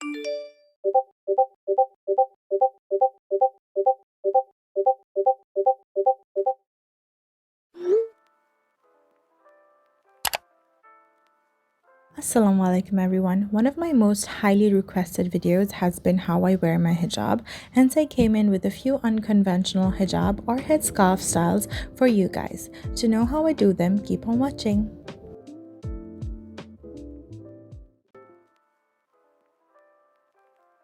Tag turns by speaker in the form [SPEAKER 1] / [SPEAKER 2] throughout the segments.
[SPEAKER 1] Assalamu alaikum everyone. One of my most highly requested videos has been how I wear my hijab, hence I came in with a few unconventional hijab or headscarf styles for you guys. To know how I do them, keep on watching.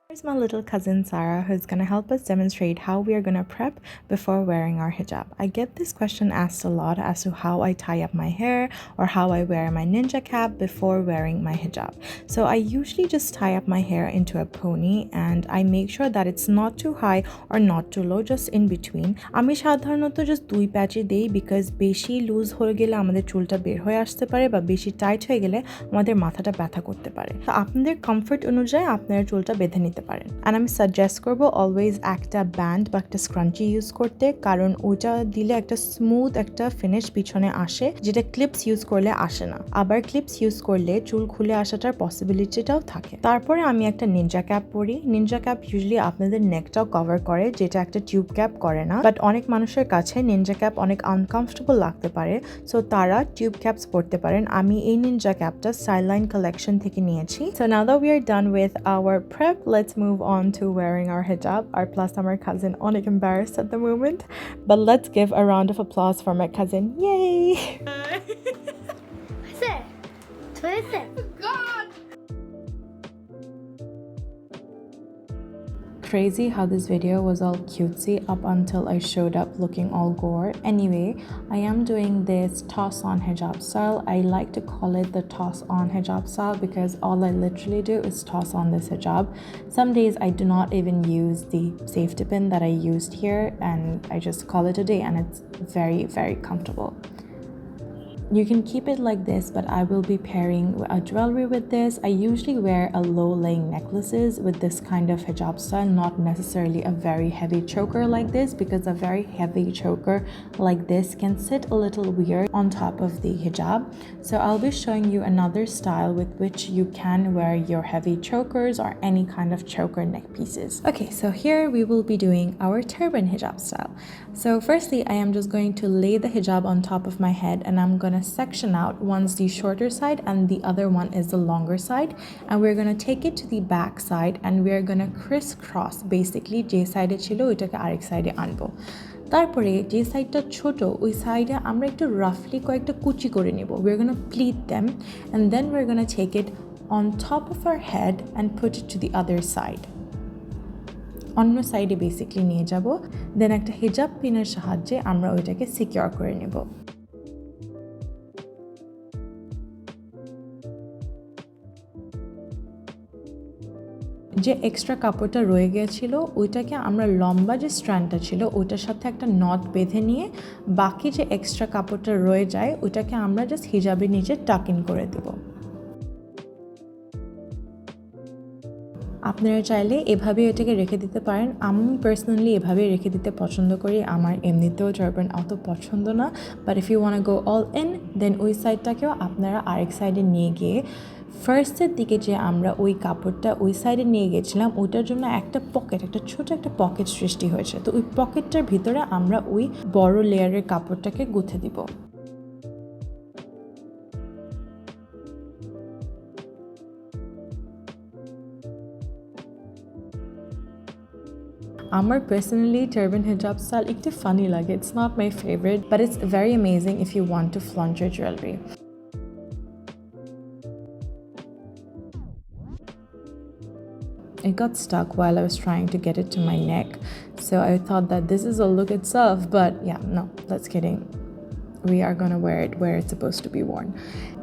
[SPEAKER 1] Here's my little cousin Sarah, who's going to help us demonstrate how we are going to prep before wearing our hijab. I get this question asked a lot as to how I tie up my hair or how I wear my ninja cap before wearing my hijab. So I usually just tie up my hair into a pony and I make sure that it's not too high or not too low, just in between. আমি সাধারণত just দুই প্যাচে দেই because বেশি loose হয়ে গেলে আমাদের চুলটা বের হয়ে আসতে পারে বা বেশি টাইট হয়ে গেলে আমাদের মাথাটা ব্যথা করতে পারে। তো আপনাদের কমফর্ট অনুযায়ী আপনারা চুলটা বেঁধে নিতে পারেন। আর আমি সাজেস্ট করব অলওয়েজ একটা ব্যান্ড বা একটা স্ক্রাঞ্চি ইউজ করতে, কারণ ওইটা দিলে একটা স্মুথ একটা ফিনিশ পিছনে আসে, যেটা ক্লিপস ইউজ করলে আসে না। আবার ক্লিপস ইউজ করলে চুল খুলে আসাটার পসিবিলিটিটাও থাকে। তারপরে আমি একটা নিনজা ক্যাপ পরি। নিনজা ক্যাপ ইউজুয়ালি আপনাদের নেকটাও কভার করে, যেটা একটা টিউব ক্যাপ করে না। বাট অনেক মানুষের কাছে নিনজা ক্যাপ অনেক আনকমফর্টেবল লাগতে পারে, সো তারা টিউব ক্যাপস পরতে পারেন। আমি এই নিনজা ক্যাপটা স্টাইলাইন কালেকশন থেকে নিয়েছি। So now that we are done with our prep, let's move on to wearing our hijab. Our plus our cousin অনেক embarrassed at the moment, but let's give a round of applause for my cousin. Yay! God! Crazy how this video was all cutesy up until I showed up looking all gore. Anyway, I am doing this toss on hijab style. I like to call it the toss on hijab style because all I literally do is toss on this hijab. Some days I do not even use the safety pin that I used here and I just call it a day, and it's very, very comfortable. You can keep it like this, but I will be pairing a jewelry with this. I usually wear a low-laying necklaces with this kind of hijab style, not necessarily a very heavy choker like this, because a very heavy choker like this can sit a little weird on top of the hijab. So I'll be showing you another style with which you can wear your heavy chokers or any kind of choker neck pieces. Okay, so here we will be doing our turban hijab style. So firstly, I am just going to lay the hijab on top of my head, and I'm going to section out one's the shorter side and the other one is the longer side, and we're going to take it to the back side and we're going to crisscross basically যে সাইডে ছিল ওইটাকে আরেক সাইডে আনবো। তারপরে যে সাইডটা ছোট ওই সাইডে আমরা একটু রাফলি কয়েকটা কুচি করে নেব। we're going to pleat them and then we're going to take it on top of our head and put it to the other side. অন্য সাইডে বেসিক্যালি নিয়ে যাব, দেন একটা হিজাব পিনের সাহায্যে আমরা ওইটাকে সিকিউর করে নেব। যে এক্সট্রা কাপড়টা রয়ে গিয়েছিল ওইটাকে আমরা লম্বা যে স্ট্র্যান্ডটা ছিল ওইটার সাথে একটা নট বেঁধে নিয়ে বাকি যে এক্সট্রা কাপড়টা রয়ে যায় ওইটাকে আমরা জাস্ট হিজাবের নিচে টাক ইন করে দেব। আপনারা চাইলে এভাবে এটাকে রেখে দিতে পারেন। আমি পার্সোনালি এভাবে রেখে দিতে পছন্দ করি, আমার এমনিতেও টারবান অত পছন্দ না। But if you want to go all in then ওই সাইডটাকেও আপনারা আরেক সাইডে নিয়ে গিয়ে ফার্স্টের দিকে যে আমরা ওই কাপড়টা ওই সাইডে নিয়ে গেছিলাম ওইটার জন্য একটা পকেট, একটা ছোট একটা পকেট সৃষ্টি হয়েছে। তো ওই পকেটটার ভিতরে আমরা ওই বড় লেয়ারের কাপড়টাকে গুঁথে দিব। আমার personally turban hijab style একটু funny লাগে. It's not my favorite, but it's very amazing if you want to flaunt your jewelry. It got stuck while I was trying to get it to my neck, so I thought that this is a look itself, but yeah, no, that's kidding. We are gonna wear it where it's supposed to be worn.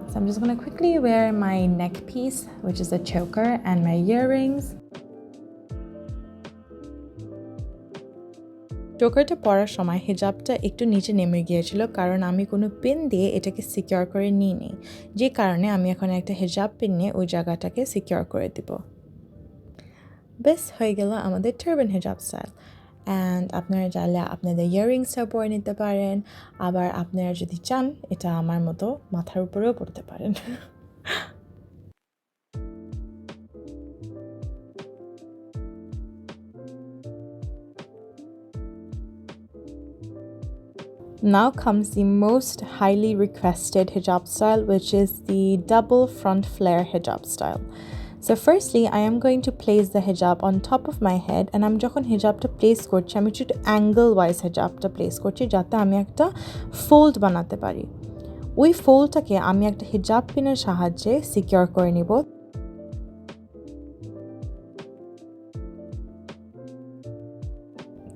[SPEAKER 1] So I'm just gonna quickly wear my neck piece, which is a choker, and my earrings. চোকারটা পরার সময় হিজাবটা একটু নিচে নেমে গিয়েছিল কারণ আমি কোনো pin দিয়ে এটাকে সিকিউর করে নিইনি, যে কারণে আমি এখন একটা হিজাব পিন নিয়ে ওই জায়গাটাকে সিকিউর করে দিব। বেশ হয়ে গেল আমাদের টারবান হিজাব স্টাইল। অ্যান্ড আপনারা চাইলে আপনাদের ইয়াররিংসটাও পরে নিতে পারেন, আবার আপনারা যদি চান এটা আমার মতো মাথার উপরেও পরতে পারেন। Now comes the most highly requested hijab style, which is the double front flare hijab style. So firstly, I am going to place the hijab on top of my head, and I'm যখন হিজাবটা place করছি আমি একটু angle wise হিজাবটা place করছি যাতে আমি একটা fold বানাতে পারি। ওই ফোল্ডটাকে আমি একটা হিজাব পিনের সাহায্যে সিকিউর করে নিব।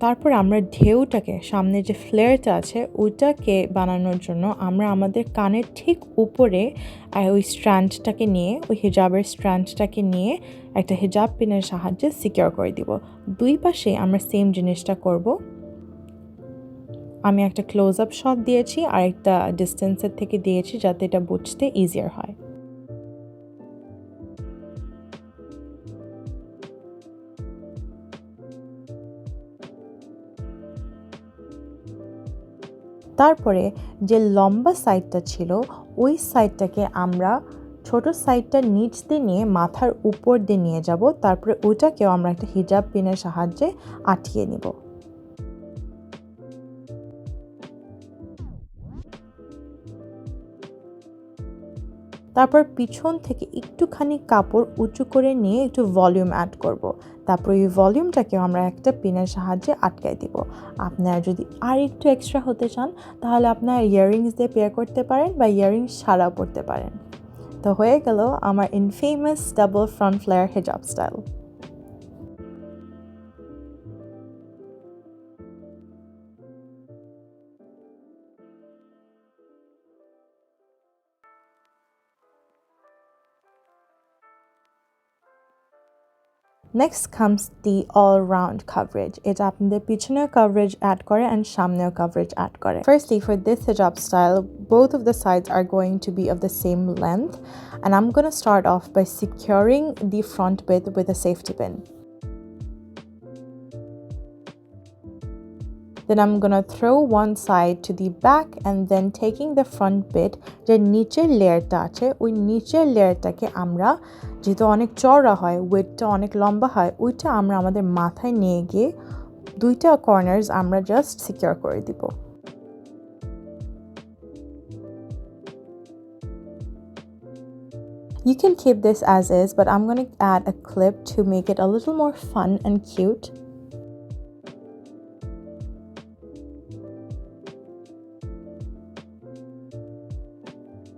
[SPEAKER 1] তারপর আমরা ঢেউটাকে সামনে যে ফ্লেয়ারটা আছে ওইটাকে বানানোর জন্য আমরা আমাদের কানের ঠিক উপরে ওই স্ট্র্যান্ডটাকে নিয়ে ওই হিজাবের স্ট্র্যান্ডটাকে নিয়ে একটা হিজাব পিনের সাহায্যে সিকিউর করে দিব। দুই পাশে আমরা সেম জিনিসটা করব। আমি একটা ক্লোজ আপ শট দিয়েছি আর একটা ডিস্টেন্সের থেকে দিয়েছি যাতে এটা বুঝতে ইজিয়ার হয়। তারপরে যে লম্বা সাইডটা ছিল ওই সাইডটাকে আমরা ছোট সাইডটার নিচ দিয়ে নিয়ে মাথার উপর দিয়ে নিয়ে যাব। তারপরে ওইটাকেও আমরা একটা হিজাব পিনের সাহায্যে আটকিয়ে নিব। তারপর পিছন থেকে একটুখানি কাপড় উঁচু করে নিয়ে একটু ভলিউম অ্যাড করব। তারপর এই ভলিউমটাকেও আমরা একটা পিনের সাহায্যে আটকাই দিব। আপনারা যদি আর একটু এক্সট্রা হতে চান তাহলে আপনারা ইয়াররিংস দিয়ে পেয়ার করতে পারেন বা ইয়াররিংস ছাড়াও পরতে পারেন। তো হয়ে গেল আমার ইনফেমাস ডাবল ফ্রন্ট ফ্লেয়ার হিজাব style. Next comes the all-round coverage. এটা আপনাদের পিছনেও coverage add করে and সামনেও coverage add করে. Firstly, for this hijab style, both of the sides are going to be of the same length, and I'm going to start off by securing the front bit with a safety pin. Then I'm gonna throw one side to the back and then taking the front bit, যে নিচের লেয়ারটা আছে ওই নিচের লেয়ারটাকে আমরা যেহেতু অনেক চওড়া হয় ওয়েটটা অনেক লম্বা হয় ওইটা আমরা আমাদের মাথায় নিয়ে গিয়ে দুইটা কর্নার্স আমরা জাস্ট সিকিউর করে দিব। You can keep this as is, but I'm going to add a clip to make it a little more fun and cute.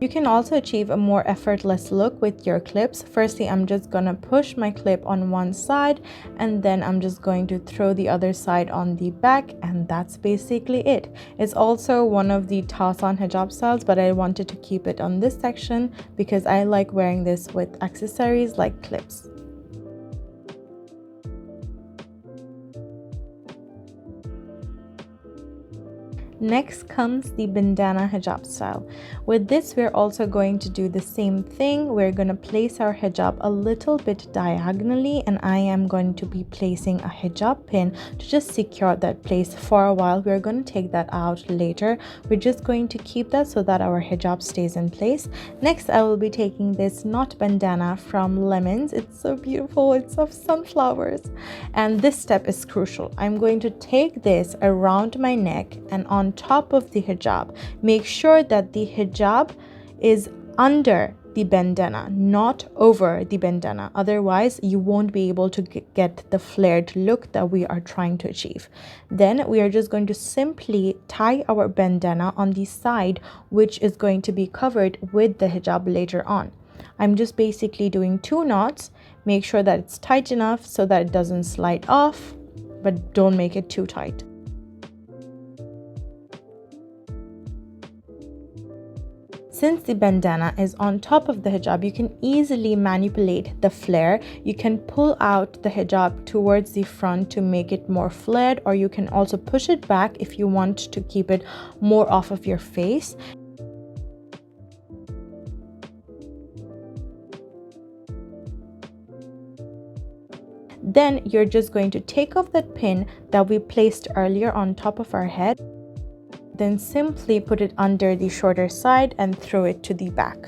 [SPEAKER 1] You can also achieve a more effortless look with your clips. Firstly, I'm just gonna push my clip on one side and then I'm just going to throw the other side on the back, and that's basically it. It's also one of the toss-on hijab styles, but I wanted to keep it on this section because I like wearing this with accessories like clips. Next comes the bandana hijab style. With this, we're also going to do the same thing. We're going to place our hijab a little bit diagonally, and I am going to be placing a hijab pin to just secure that place for a while. We're going to take that out later. We're just going to keep that so that our hijab stays in place. Next, I will be taking this knot bandana from Lemons. It's so beautiful. It's of sunflowers. And this step is crucial. I'm going to take this around my neck and on top of the hijab. Make sure that the hijab is under the bandana, not over the bandana. Otherwise, you won't be able to get the flared look that we are trying to achieve. Then we are just going to simply tie our bandana on the side, which is going to be covered with the hijab later on. I'm just basically doing 2 knots. Make sure that it's tight enough so that it doesn't slide off, but don't make it too tight. Since the bandana is on top of the hijab, you can easily manipulate the flare. You can pull out the hijab towards the front to make it more flared, or you can also push it back if you want to keep it more off of your face. Then you're just going to take off that pin that we placed earlier on top of our head. Then simply put it under the shorter side and throw it to the back.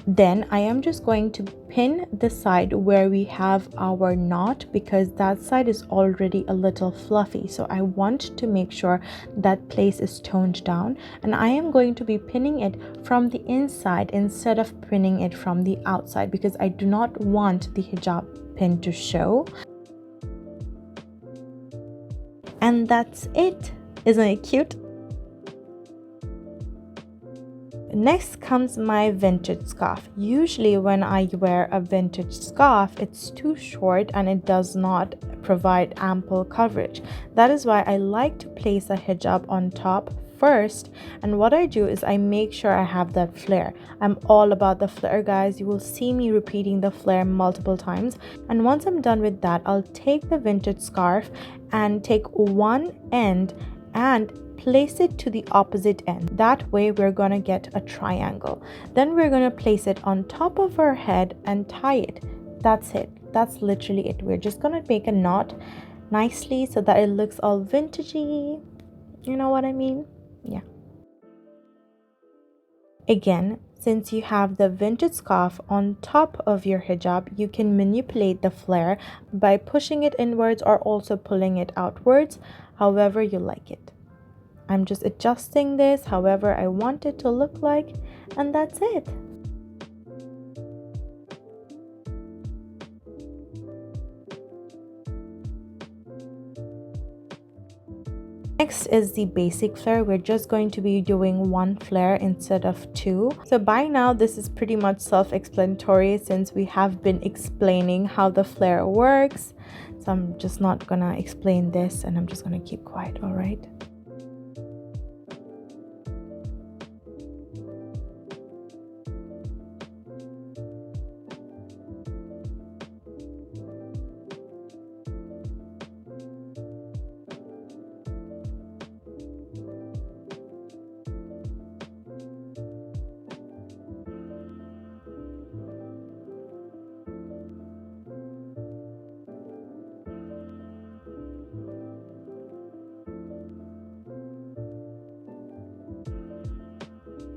[SPEAKER 1] Then I am just going to pin the side where we have our knot, because that side is already a little fluffy. So I want to make sure that place is toned down, and I am going to be pinning it from the inside instead of pinning it from the outside, because I do not want the hijab pin to show. And that's it. Isn't it cute? Next comes my vintage scarf. Usually when I wear a vintage scarf, it's too short and it does not provide ample coverage. That is why I like to place a hijab on top first, and what I do is I make sure I have that flare. I'm all about the flare, guys. You will see me repeating the flare multiple times, and once I'm done with that, I'll take the vintage scarf and take one end and place it to the opposite end. That way we're gonna get a triangle. Then we're gonna place it on top of our head and tie it. That's it. That's literally it. We're just gonna make a knot nicely so that it looks all vintagey. You know what I mean? Yeah. Again, since you have the vintage scarf on top of your hijab, you can manipulate the flare by pushing it inwards or also pulling it outwards, however you like it. I'm just adjusting this however I want it to look like, and that's it. Next is the basic flare. We're just going to be doing one flare instead of two. So by now this is pretty much self-explanatory since we have been explaining how the flare works. So I'm just not gonna explain this, and I'm just gonna keep quiet, all right?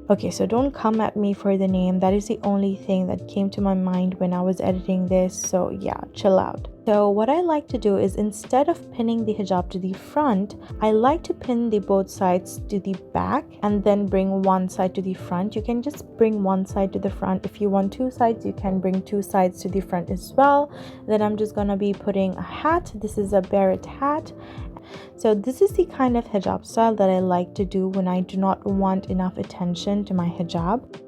[SPEAKER 1] Okay, so don't come at me for the name. That is the only thing that came to my mind when I was editing this. So yeah, chill out. So what I like to do is, instead of pinning the hijab to the front, I like to pin the both sides to the back and then bring one side to the front. You can just bring one side to the front. If you want two sides, you can bring two sides to the front as well. Then I'm just gonna be putting a hat. This is a Beret hat. So this is the kind of hijab style that I like to do when I do not want enough attention to my hijab.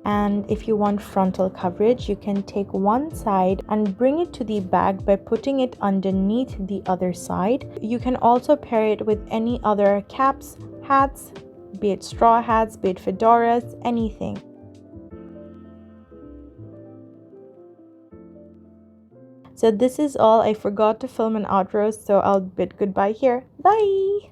[SPEAKER 1] And if you want frontal coverage, you can take one side and bring it to the back by putting it underneath the other side. You can also pair it with any other caps, hats, be it straw hats, be it fedoras, anything. So this is all. I forgot to film an outro, so I'll bid goodbye here. Bye!